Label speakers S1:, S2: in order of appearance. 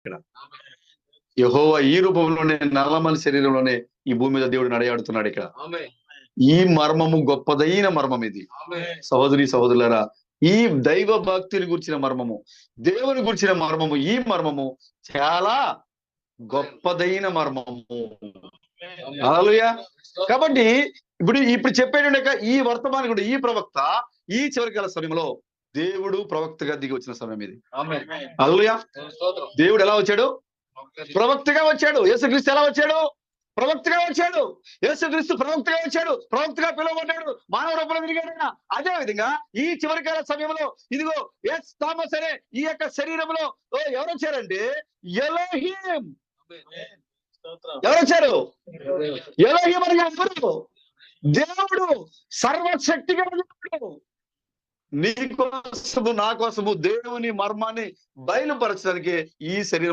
S1: ఇక్కడ. యెహోవా ఈ రూపంలోనే నల్లమల శరీరంలోనే ఈ భూమి మీద దేవుడు నడయాడుతున్నాడు ఇక్కడ. ఈ మర్మము గొప్పదైన మర్మం ఇది. సహోదరి సహోదరులారా, ఈ దైవ భక్తిని గురించిన మర్మము, దేవుని గురించిన మర్మము, ఈ మర్మము చాలా గొప్పదైన మర్మము. హల్లెలూయా. కాబట్టి ఇప్పుడు చెప్పేటువంటి ఈ వర్తమానికుడు, ఈ ప్రవక్త ఈ చివరికాల సమయంలో దేవుడు ప్రవక్తగా దిగి వచ్చిన సమయం ఇది. హల్లెలూయా. దేవుడు ఎలా వచ్చాడు? ప్రవక్తగా వచ్చాడు. యేసుక్రీస్తు ఎలా వచ్చాడు? ప్రవక్తగా వచ్చాడు. యేసుక్రీస్తు ప్రవక్తగా వచ్చాడు, ప్రవక్తగా పిలువబడ్డాడు, మానవ రూపంలో తిరిగాడు. అదే విధంగా ఈ చివరికాల సమయంలో ఇదిగో ఎస్ థామస్ అనే ఈ యొక్క శరీరంలో ఎవరు వచ్చారంటే ఎలోహీం. ఎవరు వచ్చారు? ఎలోహీం అనగా ఎవరు? దేవుడు, సర్వశక్తిగా దేవుడు. నీ కోసము నా కోసము దేవుని మర్మాన్ని బయలుపరచడానికి ఈ శరీరం